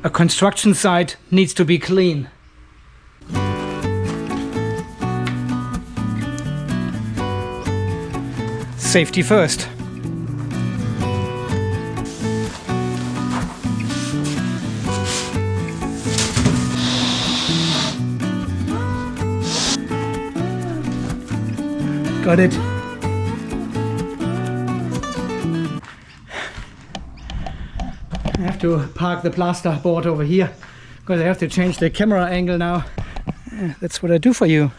A construction site needs to be clean. Safety first. Got it. I have to park the plasterboard over here because I have to change the camera angle now. That's what I do for you.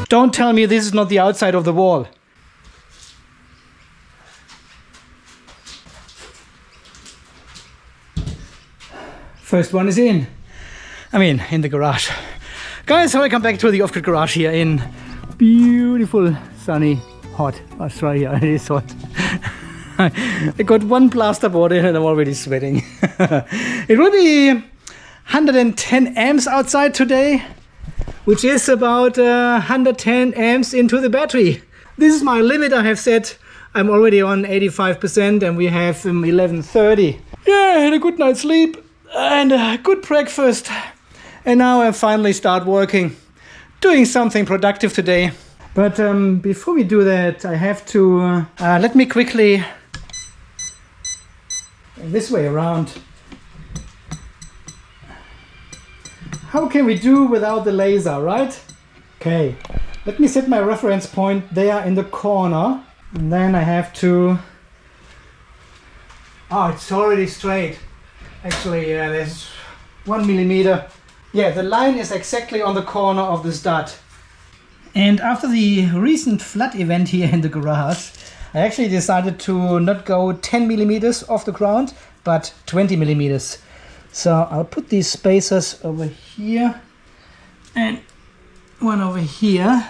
Don't tell me this is not the outside of the wall. First one is in. I mean, in the garage. Guys, welcome back to the off-grid garage here in beautiful, sunny, hot Australia. It is hot. I got one plasterboard in and I'm already sweating. It will be 110 amps outside today, which is about 110 amps into the battery. This is my limit I have set. I'm already on 85% and we have 11:30. Yeah, I had a good night's sleep and a good breakfast. And now I finally start working, doing something productive today. But before we do that, I have to, let me quickly, this way around. How can we do without the laser, right? Okay, let me set my reference point there in the corner. And then I have to, oh, it's already straight. Actually, yeah, there's 1 millimeter. Yeah, the line is exactly on the corner of the stud. And after the recent flood event here in the garage, I actually decided to not go 10 millimeters off the ground, but 20 millimeters. So I'll put these spacers over here and one over here.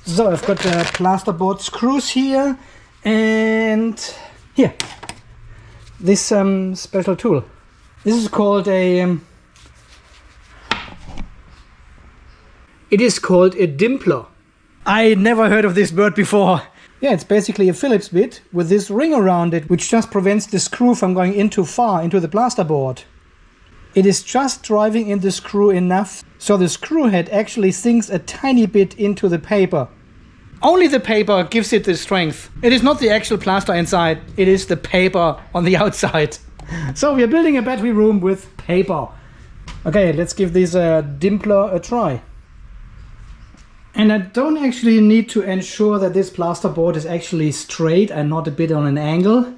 So I've got the plasterboard screws here and here, this special tool. This is called a it is called a dimpler. I never heard of this word before. Yeah, it's basically a Phillips bit with this ring around it, which just prevents the screw from going in too far into the plasterboard. It is just driving in the screw enough so the screw head actually sinks a tiny bit into the paper. Only the paper gives it the strength. It is not the actual plaster inside, it is the paper on the outside. So we are building a battery room with paper. Okay, let's give this dimpler a try. And I don't actually need to ensure that this plasterboard is actually straight and not a bit on an angle.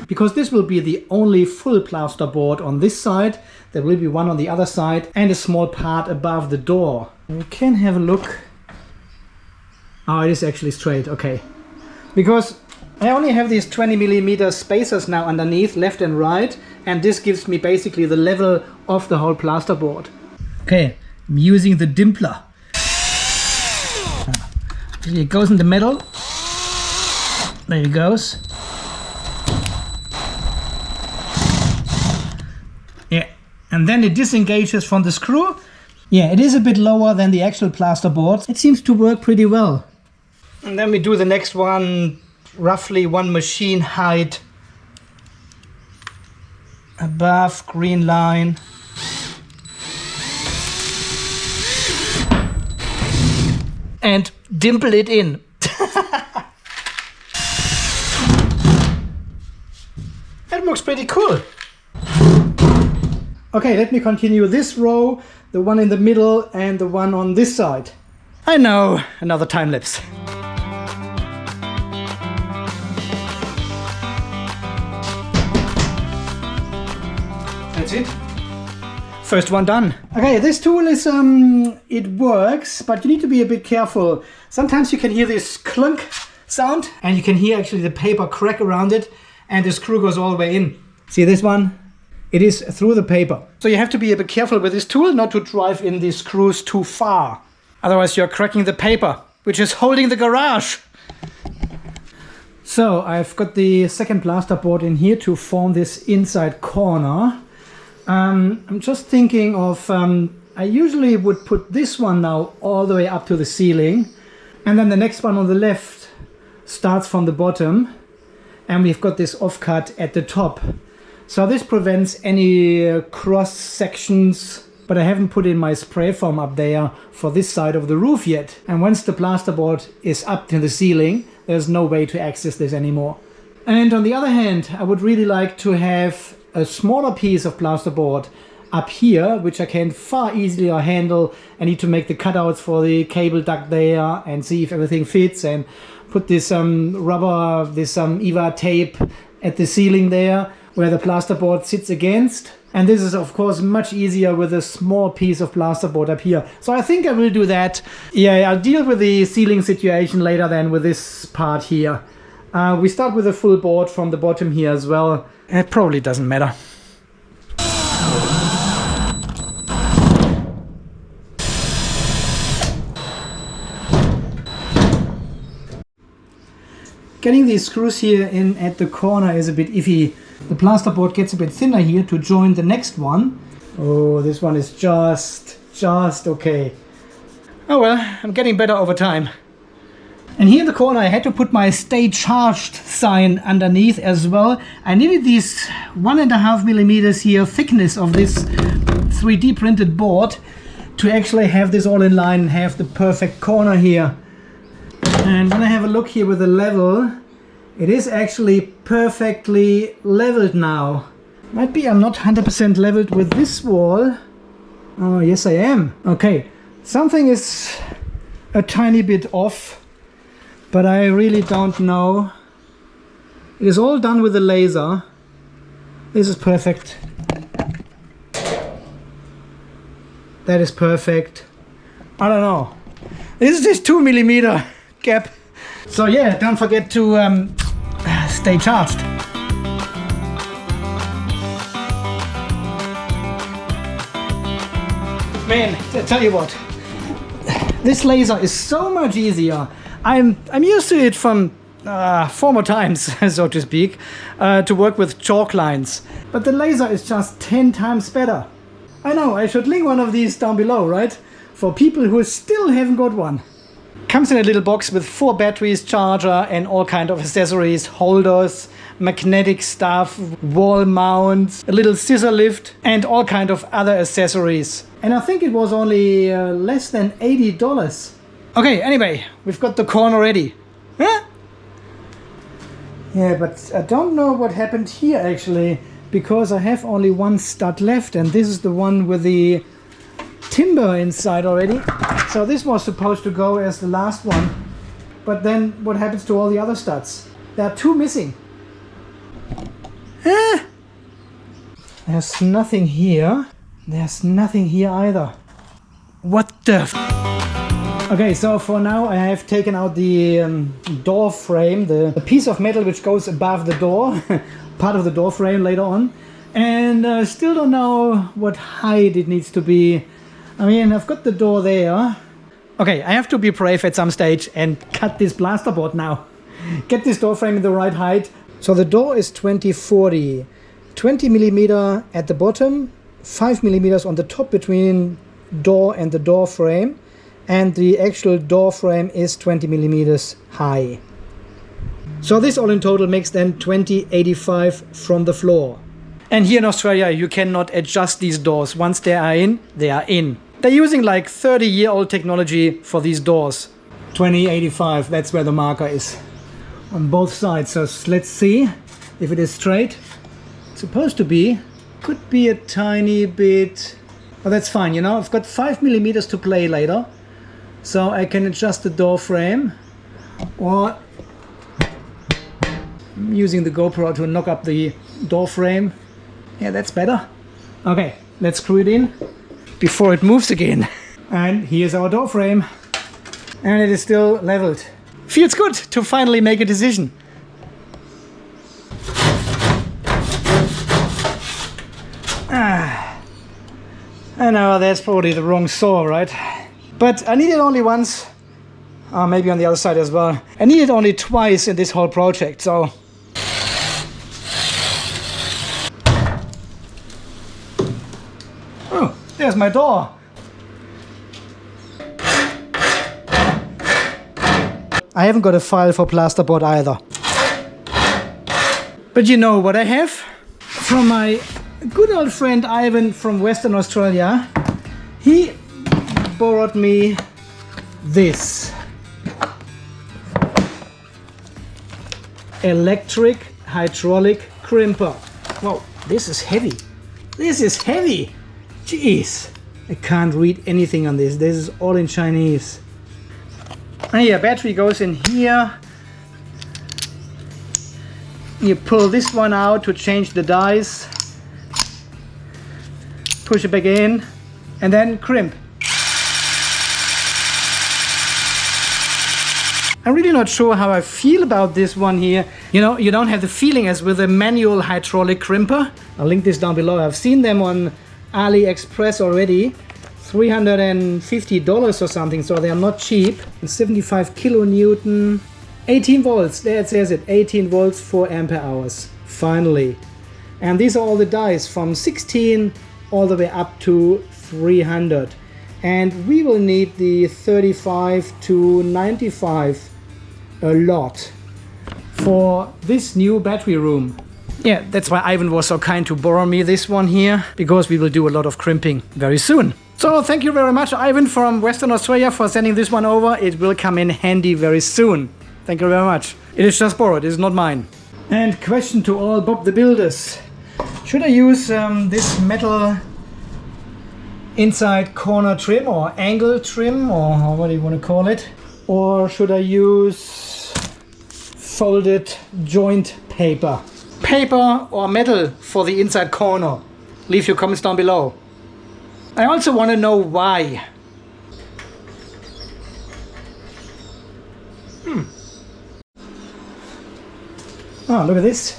Because this will be the only full plasterboard on this side. There will be one on the other side and a small part above the door. We can have a look. Oh, it is actually straight, okay. Because I only have these 20 millimeter spacers now underneath, left and right, and this gives me basically the level of the whole plasterboard. Okay, I'm using the dimpler. It goes in the middle. There it goes. Yeah, and then it disengages from the screw. Yeah, it is a bit lower than the actual plasterboard. It seems to work pretty well. And then we do the next one, roughly one machine height above green line. And dimple it in. That looks pretty cool. Okay, let me continue this row, the one in the middle and the one on this side. I know, another time lapse. That's it. First one done. Okay, this tool is, it works, but you need to be a bit careful. Sometimes you can hear this clunk sound and you can hear actually the paper crack around it and the screw goes all the way in. See this one? It is through the paper. So you have to be a bit careful with this tool not to drive in the screws too far. Otherwise you're cracking the paper, which is holding the garage. So I've got the second plasterboard in here to form this inside corner. I'm just thinking of, I I usually would put this one now all the way up to the ceiling, and then the next one on the left starts from the bottom, and we've got this offcut at the top. So this prevents any cross sections, but I haven't put in my spray foam up there for this side of the roof yet. And once the plasterboard is up to the ceiling, there's no way to access this anymore. And on the other hand, I would really like to have a smaller piece of plasterboard up here, which I can far easier handle. I need to make the cutouts for the cable duct there and see if everything fits, and put this rubber, this EVA tape at the ceiling there where the plasterboard sits against. And this is of course much easier with a small piece of plasterboard up here. So I think I will do that. Yeah, I'll deal with the ceiling situation later than with this part here. We start with a full board from the bottom here as well. It probably doesn't matter. Getting these screws here in at the corner is a bit iffy. The plasterboard gets a bit thinner here to join the next one. Oh, this one is just okay. Oh well, I'm getting better over time. And here in the corner I had to put my stay charged sign underneath as well. I needed these 1.5 millimeters here thickness of this 3D printed board to actually have this all in line and have the perfect corner here. And when I have a look here with the level, it is actually perfectly leveled now. Might be I'm not 100% leveled with this wall. Oh, yes I am. Okay, something is a tiny bit off, but I really don't know. It is all done with the laser. This is perfect. That is perfect. I don't know. This is this 2 millimeter gap. So yeah, don't forget to stay charged. Man, I tell you what, this laser is so much easier. I'm used to it from former times, so to speak, to work with chalk lines. But the laser is just 10 times better. I know, I should link one of these down below, right? For people who still haven't got one. Comes in a little box with 4 batteries, charger and all kind of accessories, holders, magnetic stuff, wall mounts, a little scissor lift and all kind of other accessories. And I think it was only less than $80. Okay, anyway, we've got the corner ready. Huh? Yeah, but I don't know what happened here actually, because I have only one stud left and this is the one with the timber inside already. So this was supposed to go as the last one, but then what happens to all the other studs? There are 2 missing. Ah! There's nothing here. There's nothing here either. What the f? Okay, so for now I have taken out the door frame, the piece of metal which goes above the door, part of the door frame later on, and still don't know what height it needs to be. I mean, I've got the door there. Okay, I have to be brave at some stage and cut this plasterboard now. Get this door frame in the right height. So the door is 2040. 20 millimeter at the bottom, 5 millimeters on the top between door and the door frame. And the actual door frame is 20 millimeters high. So this all in total makes then 2085 from the floor. And here in Australia you cannot adjust these doors. Once they are in, they are in. They're using like 30-year-old technology for these doors. 2085, that's where the marker is. On both sides. So let's see if it is straight. It's supposed to be. Could be a tiny bit. But that's fine, you know. I've got 5 millimeters to play later. So I can adjust the door frame. Or I'm using the GoPro to knock up the door frame. Yeah, that's better. Okay, let's screw it in before it moves again. And here's our door frame. And it is still leveled. Feels good to finally make a decision. I know that's probably the wrong saw, right? But I need it only once. Maybe on the other side as well. I need it only twice in this whole project, so. Oh, there's my door. I haven't got a file for plasterboard either. But you know what I have? From my good old friend Ivan from Western Australia. He borrowed me this electric hydraulic crimper. Wow, this is heavy. This is heavy. Jeez. I can't read anything on this. This is all in Chinese. And yeah, battery goes in here. You pull this one out to change the dies. Push it back in and then crimp. I'm really not sure how I feel about this one here. You know, you don't have the feeling as with a manual hydraulic crimper. I'll link this down below. I've seen them on AliExpress already. $350 or something, so they are not cheap. And 75 kilonewton, 18 volts. There it says it, 18 volts, 4 ampere hours. Finally. And these are all the dies from 16 all the way up to 300. And we will need the 35 to 95 a lot for this new battery room. Yeah, that's why Ivan was so kind to borrow me this one here, because we will do a lot of crimping very soon. So thank you very much, Ivan from Western Australia, for sending this one over. It will come in handy very soon. Thank you very much. It is just borrowed, it is not mine. And question to all Bob the Builders. Should I use this metal inside corner trim or angle trim, or what do you want to call it? Or should I use folded joint paper? Paper or metal for the inside corner? Leave your comments down below. I also want to know why. Oh, look at this.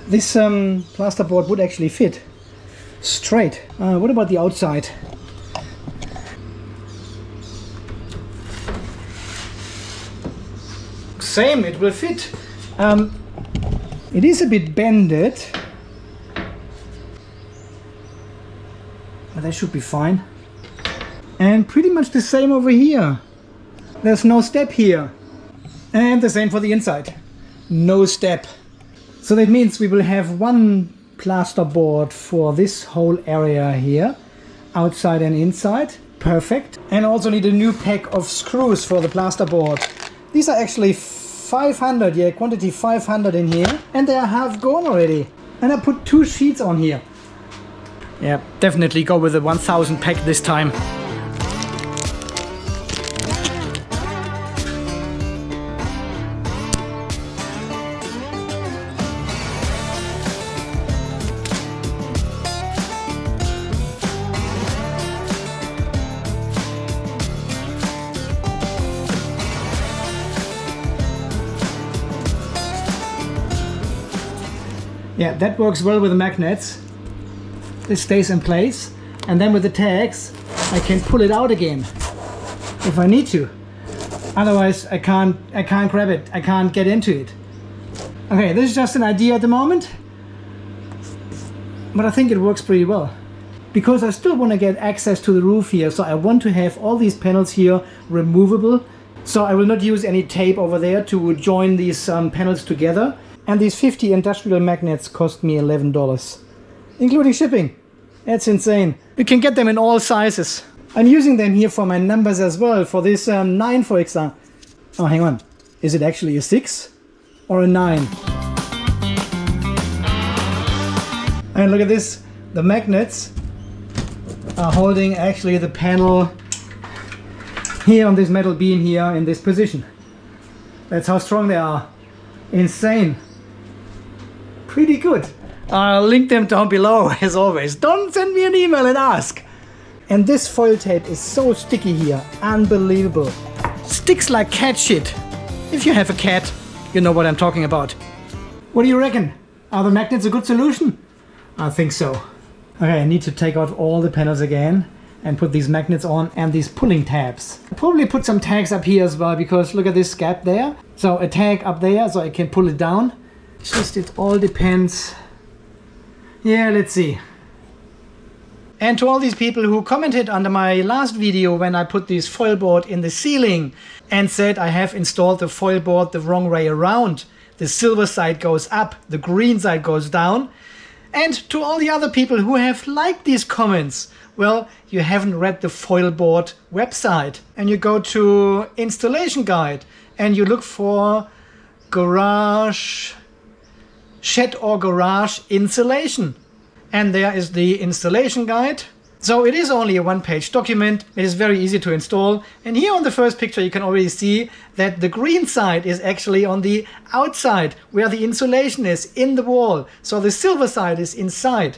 This plasterboard would actually fit straight. What about the outside? Same, it will fit. It is a bit bended, but that should be fine. And pretty much the same over here. There's no step here. And the same for the inside. No step. So that means we will have one plasterboard for this whole area here, outside and inside. Perfect. And also need a new pack of screws for the plasterboard. These are actually 500, yeah, quantity 500 in here, and they are half gone already. And I put 2 sheets on here. Yeah, definitely go with the 1000 pack this time. Yeah, that works well with the magnets. This stays in place, and then with the tags I can pull it out again if I need to. Otherwise I can't grab it, I can't get into it. Okay, this is just an idea at the moment, but I think it works pretty well, because I still want to get access to the roof here. So I want to have all these panels here removable, so I will not use any tape over there to join these panels together. And these 50 industrial magnets cost me $11, including shipping. That's insane. You can get them in all sizes. I'm using them here for my numbers as well. For this 9, for example. Oh, hang on. Is it actually a 6 or a 9? And look at this. The magnets are holding actually the panel here on this metal beam here in this position. That's how strong they are. Insane. Pretty good. I'll link them down below as always. Don't send me an email and ask. And this foil tape is so sticky here. Unbelievable. Sticks like cat shit. If you have a cat, you know what I'm talking about. What do you reckon? Are the magnets a good solution? I think so. Okay, I need to take out all the panels again and put these magnets on and these pulling tabs. I'll probably put some tags up here as well, because look at this gap there. So a tag up there so I can pull it down. Just it all depends. Yeah, let's see. And to all these people who commented under my last video when I put this Foilboard in the ceiling and said I have installed the Foilboard the wrong way around. The silver side goes up, the green side goes down. And to all the other people who have liked these comments, well, you haven't read the Foilboard website. And you go to installation guide and you look for garage, shed or garage insulation. And there is the installation guide. So it is only a one-page document. It is very easy to install. And here on the first picture, you can already see that the green side is actually on the outside where the insulation is in the wall. So the silver side is inside.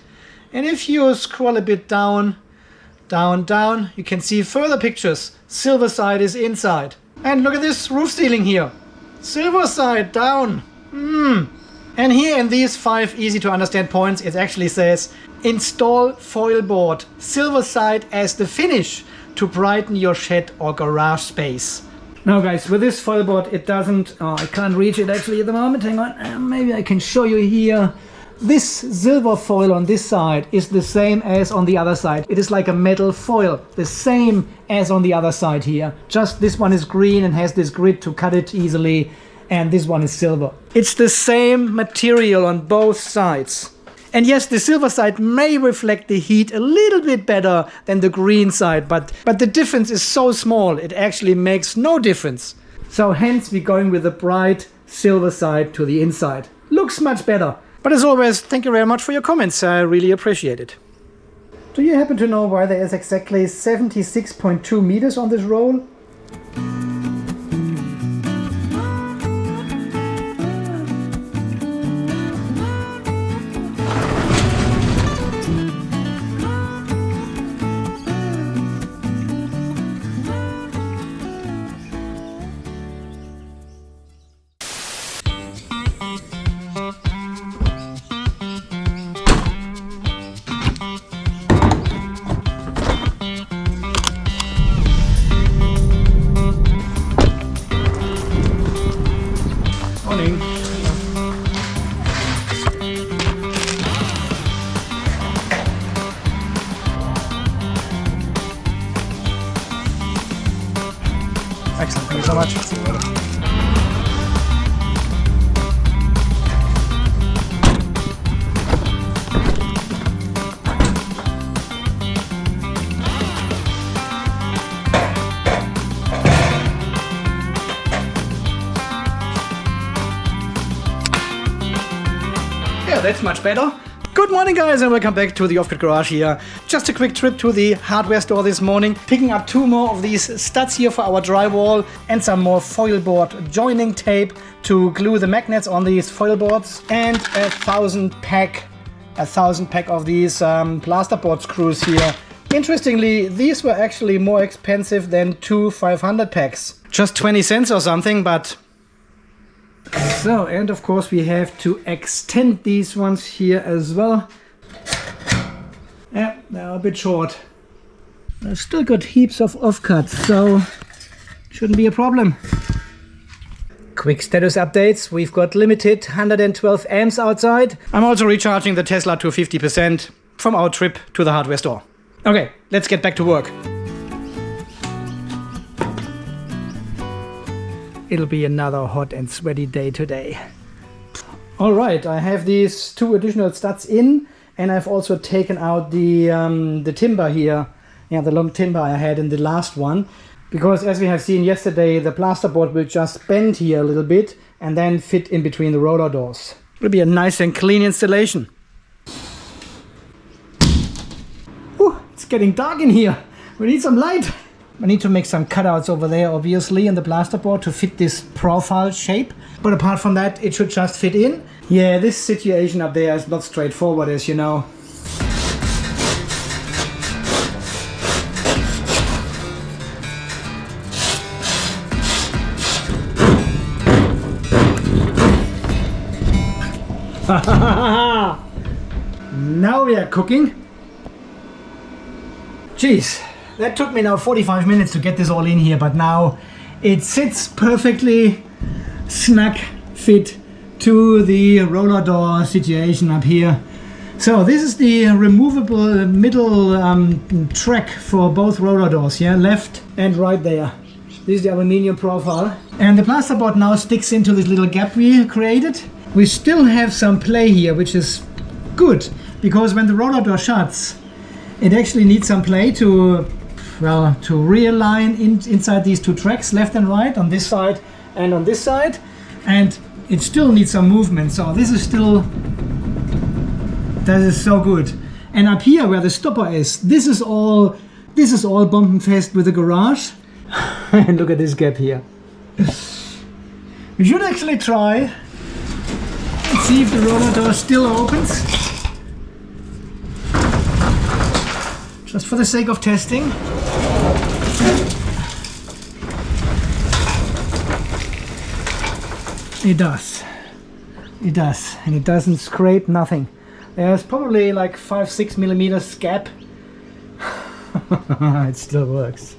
And if you scroll a bit down, down, you can see further pictures. Silver side is inside. And look at this roof ceiling here. Silver side down. And here in these 5 easy to understand points, it actually says install Foilboard silver side as the finish to brighten your shed or garage space. Now guys, with this Foilboard it doesn't, I can't reach it actually at the moment, hang on, maybe I can show you here. This silver foil on this side is the same as on the other side. It is like a metal foil, the same as on the other side here. Just this one is green and has this grid to cut it easily. And this one is silver. It's the same material on both sides. And yes, the silver side may reflect the heat a little bit better than the green side, but the difference is so small, it actually makes no difference. So hence we're going with the bright silver side to the inside. Looks much better. But as always, thank you very much for your comments. I really appreciate it. Do you happen to know why there is exactly 76.2 meters on this roll? Excellent, thank you so much. Yeah, that's much better. Good morning guys and welcome back to the Off-Grid Garage here. Just a quick trip to the hardware store this morning, picking up 2 more of these studs here for our drywall and some more Foilboard joining tape to glue the magnets on these Foilboards, and a 1,000 pack of these plasterboard screws here. Interestingly, these were actually more expensive than 2 500 packs. Just 20 cents or something, but... So, and of course we have to extend these ones here as well. Yeah, they're a bit short. I've still got heaps of offcuts, so shouldn't be a problem. Quick status updates. We've got limited 112 amps outside. I'm also recharging the Tesla to 50% from our trip to the hardware store. Okay, let's get back to work. It'll be another hot and sweaty day today. Alright, I have these 2 additional studs in, and I've also taken out the timber here. Yeah, the long timber I had in the last one. Because as we have seen yesterday, the plasterboard will just bend here a little bit and then fit in between the roller doors. It'll be a nice and clean installation. Ooh, it's getting dark in here. We need some light. I need to make some cutouts over there, obviously, in the plasterboard to fit this profile shape. But apart from that, it should just fit in. Yeah, this situation up there is not straightforward, as you know. Now we are cooking. Jeez. That took me now 45 minutes to get this all in here, but now it sits perfectly snug fit to the roller door situation up here. So this is the removable middle track for both roller doors, yeah, left and right there. This is the aluminium profile. And the plasterboard now sticks into this little gap we created. We still have some play here, which is good, because when the roller door shuts, it actually needs some play to, well, to realign inside these two tracks, left and right, on this side and on this side. And it still needs some movement, so this is still, that is so good. And up here where the stopper is, this is all bombenfest with the garage. And look at this gap here. We should actually try and see if the roller door still opens. Just for the sake of testing. It does. It does. And it doesn't scrape, nothing. There's probably like 5-6 millimeters gap. It still works.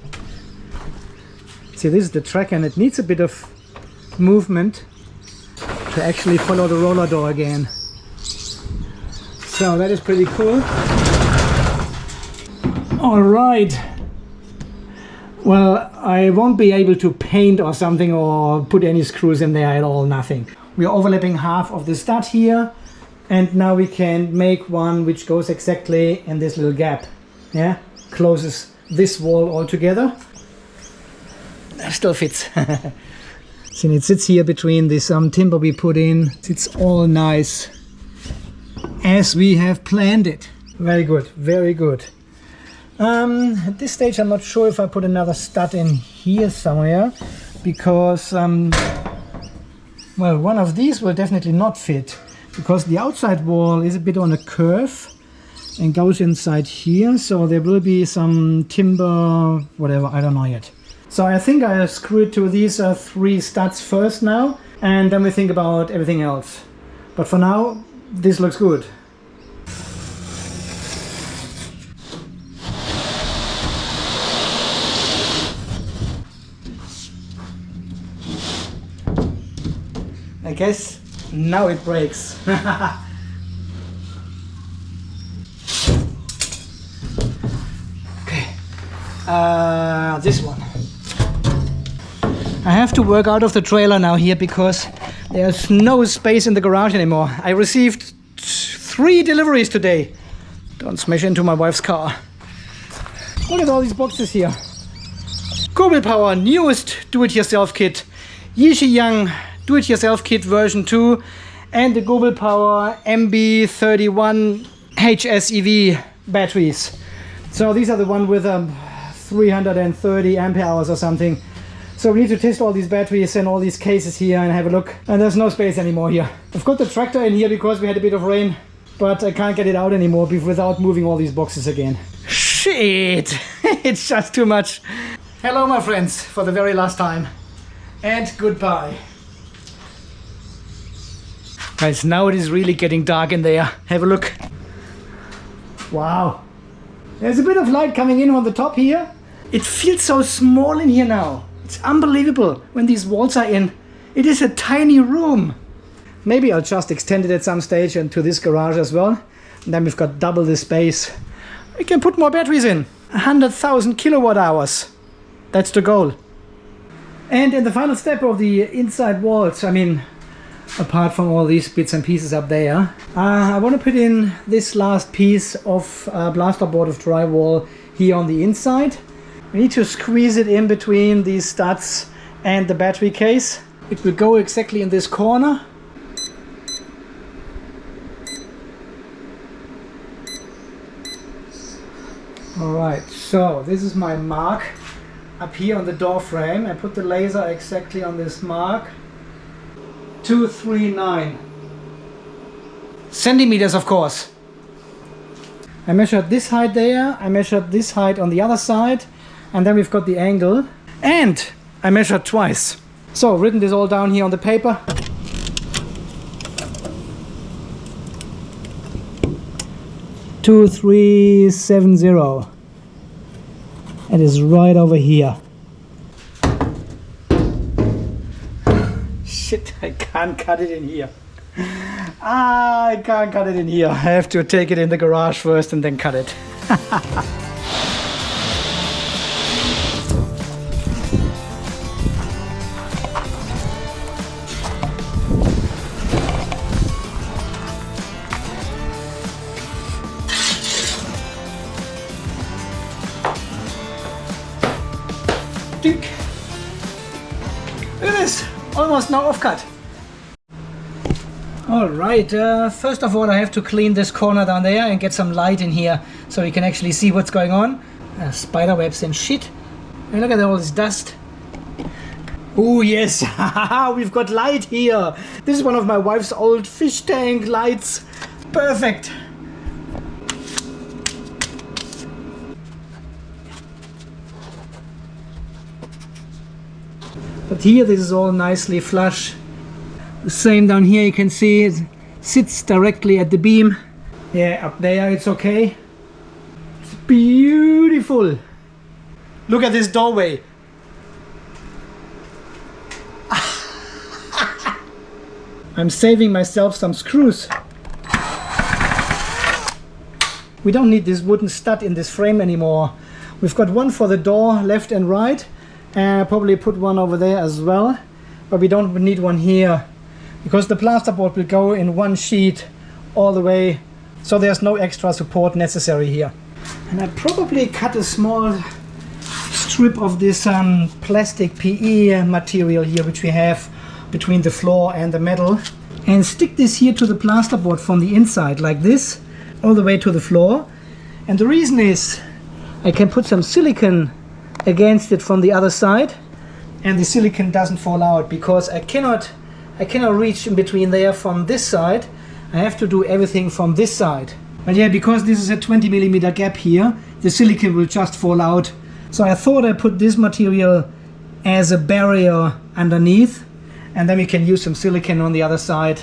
See, this is the track and it needs a bit of movement to actually follow the roller door again. So that is pretty cool. All right. Well, I won't be able to paint or something or put any screws in there at all, nothing. We are overlapping half of the stud here, and now we can make one which goes exactly in this little gap. Yeah, closes this wall all together. That still fits. See, it sits here between this timber we put in. It's all nice as we have planned it. Very good, very good. At this stage I'm not sure if I put another stud in here somewhere, because well, one of these will definitely not fit, because the outside wall is a bit on a curve and goes inside here, so there will be some timber, whatever, I don't know yet. So I think I screw it to these 3 studs first now, and then we think about everything else. But for now, this looks good. I guess now it breaks. Okay, this one. I have to work out of the trailer now here because there's no space in the garage anymore. I received 3 deliveries today. Don't smash into my wife's car. Look at all these boxes here. Gobel Power newest do-it-yourself kit. Yishi Yang do-it-yourself kit version 2. And the Gobel Power MB31 HSEV batteries. So these are the one with 330 ampere hours or something. So we need to test all these batteries and all these cases here and have a look. And there's no space anymore here. I've got the tractor in here because we had a bit of rain, but I can't get it out anymore without moving all these boxes again. Shit! It's just too much. Hello my friends, for the very last time. And goodbye. Guys, now it is really getting dark in there. Have a look. Wow. There's a bit of light coming in on the top here. It feels so small in here now. It's unbelievable when these walls are in. It is a tiny room. Maybe I'll just extend it at some stage into this garage as well. And then we've got double the space. We can put more batteries in. 100,000 kilowatt hours. That's the goal. And in the final step of the inside walls, I mean, apart from all these bits and pieces up there, I want to put in this last piece of plasterboard of drywall here on the inside. We need to squeeze it in between these studs and the battery case. It will go exactly in this corner. Alright, so this is my mark up here on the door frame. I put the laser exactly on this mark. 239 centimeters, of course. I measured this height there, I measured this height on the other side, and then we've got the angle, and I measured twice. So written this all down here on the paper. Two, 370. It is right over here. Shit, I can't cut it in here. I can't cut it in here. I have to take it in the garage first and then cut it. Look at this, almost no off-cut. Alright, first of all I have to clean this corner down there and get some light in here so you can actually see what's going on. Spider webs and shit. And look at all this dust. Oh yes, we've got light here. This is one of my wife's old fish tank lights. Perfect. But here this is all nicely flush. The same down here, you can see it sits directly at the beam. Yeah, up there it's okay. It's beautiful. Look at this doorway. I'm saving myself some screws. We don't need this wooden stud in this frame anymore. We've got one for the door, left and right. Probably put one over there as well, but we don't need one here because the plasterboard will go in one sheet all the way, so there's no extra support necessary here. And I probably cut a small strip of this plastic PE material here, which we have between the floor and the metal, and stick this here to the plasterboard from the inside like this all the way to the floor. And the reason is I can put some silicone against it from the other side, and the silicone doesn't fall out because I cannot reach in between there from this side. I have to do everything from this side. But yeah, because this is a 20mm gap here, the silicone will just fall out. So I thought I put this material as a barrier underneath, and then we can use some silicone on the other side.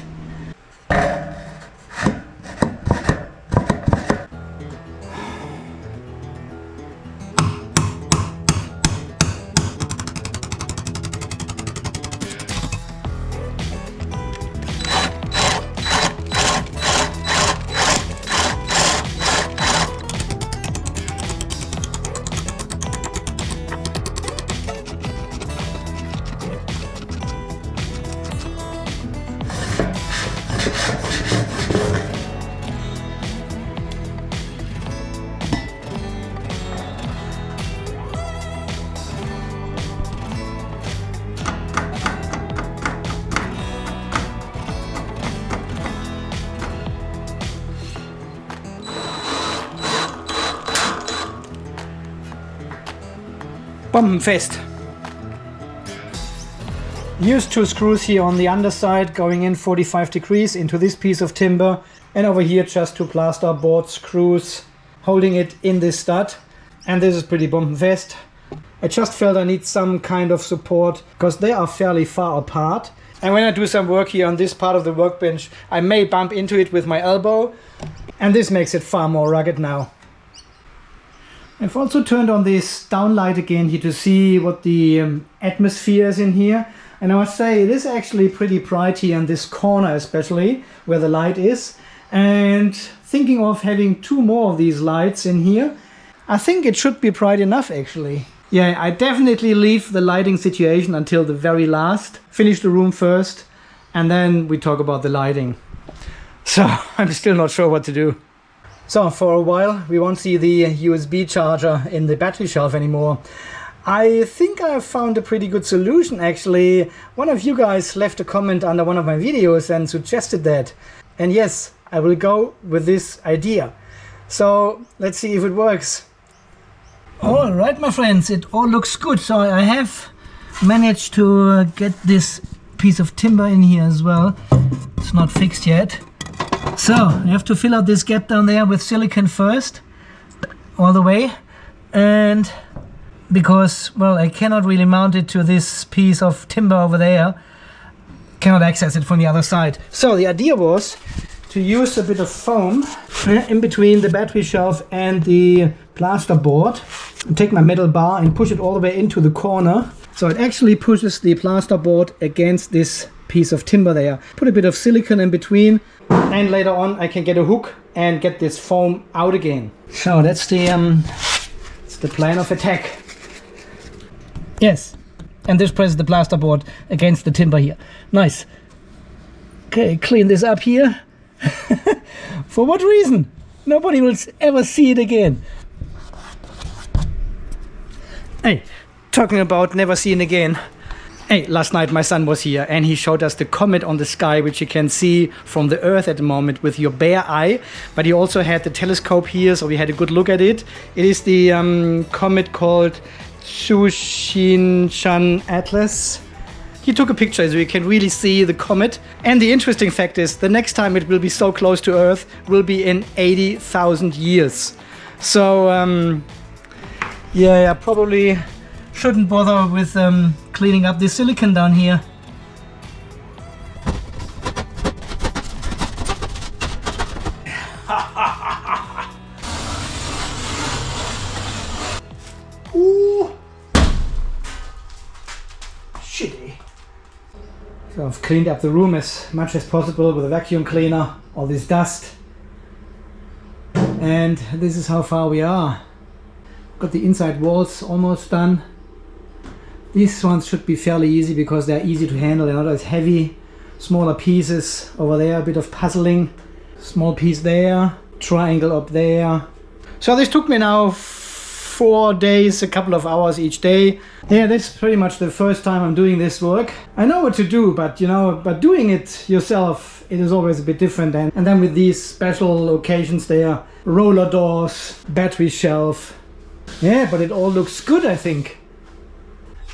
Bombenfest. Use 2 screws here on the underside going in 45 degrees into this piece of timber, and over here just 2 plasterboard screws holding it in this stud. And this is pretty bombenfest. I just felt I need some kind of support because they are fairly far apart, and when I do some work here on this part of the workbench I may bump into it with my elbow, and this makes it far more rugged now. I've also turned on this downlight again here to see what the atmosphere is in here, and I must say it is actually pretty bright here in this corner, especially where the light is, and thinking of having 2 more of these lights in here. I think it should be bright enough actually. Yeah, I definitely leave the lighting situation until the very last. Finish the room first and then we talk about the lighting. So I'm still not sure what to do. So for a while we won't see the USB charger in the battery shelf anymore. I think I found a pretty good solution actually. One of you guys left a comment under one of my videos and suggested that. And yes, I will go with this idea. So let's see if it works. Alright my friends, it all looks good. So I have managed to get this piece of timber in here as well. It's not fixed yet. So I have to fill out this gap down there with silicone first, all the way, and because, well, I cannot really mount it to this piece of timber over there, cannot access it from the other side. So the idea was to use a bit of foam in between the battery shelf and the plasterboard, and take my metal bar and push it all the way into the corner, so it actually pushes the plasterboard against this piece of timber there. Put a bit of silicone in between, and later on I can get a hook and get this foam out again. So that's the plan of attack. Yes, and this presses the plasterboard against the timber here. Nice. Okay, clean this up here. For what reason? Nobody will ever see it again. Hey, talking about never seen again. Hey, last night my son was here and he showed us the comet on the sky, which you can see from the Earth at the moment with your bare eye. But he also had the telescope here, so we had a good look at it. It is the comet called Shushin Atlas. He took a picture so you can really see the comet. And the interesting fact is, the next time it will be so close to Earth will be in 80,000 years. So, yeah, probably shouldn't bother with cleaning up the silicone down here. Ooh. Shitty. So I've cleaned up the room as much as possible with a vacuum cleaner, all this dust. And this is how far we are. Got the inside walls almost done. These ones should be fairly easy because they're easy to handle, they're not as heavy. Smaller pieces over there, a bit of puzzling. Small piece there, triangle up there. So this took me now 4 days, a couple of hours each day. Yeah, that's pretty much the first time I'm doing this work. I know what to do, but doing it yourself, it is always a bit different. And then with these special occasions there, roller doors, battery shelf. Yeah, but it all looks good, I think.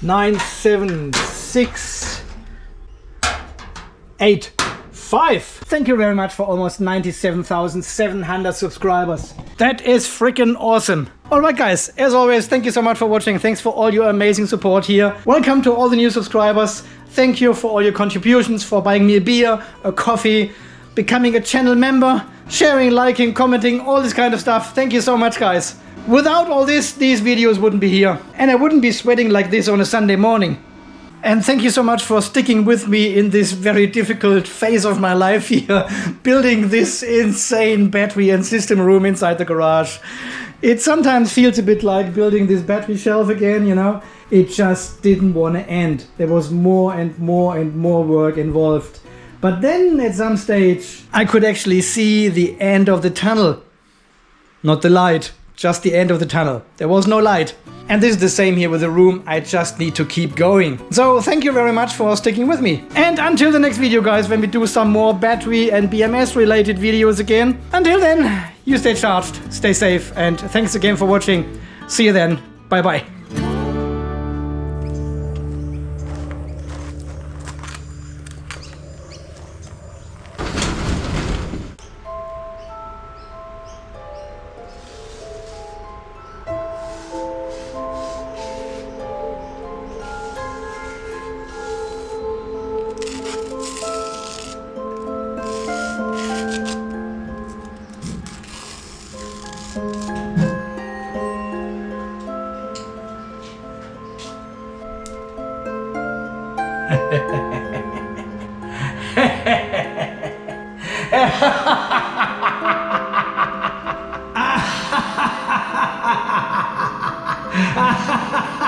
9, 7, 6, 8, 5. Thank you very much for almost 97,700 subscribers. That is freaking awesome. Alright guys, as always, thank you so much for watching. Thanks for all your amazing support here. Welcome to all the new subscribers. Thank you for all your contributions, for buying me a beer, a coffee, becoming a channel member, sharing, liking, commenting, all this kind of stuff. Thank you so much guys. Without all this, these videos wouldn't be here. And I wouldn't be sweating like this on a Sunday morning. And thank you so much for sticking with me in this very difficult phase of my life here, building this insane battery and system room inside the garage. It sometimes feels a bit like building this battery shelf again, you know. It just didn't want to end. There was more and more and more work involved. But then at some stage, I could actually see the end of the tunnel. Not the light. Just the end of the tunnel. There was no light. And this is the same here with the room. I just need to keep going. So thank you very much for sticking with me. And until the next video guys, when we do some more battery and BMS related videos again. Until then, you stay charged, stay safe, and thanks again for watching. See you then. Bye bye. Ha ha ha ha!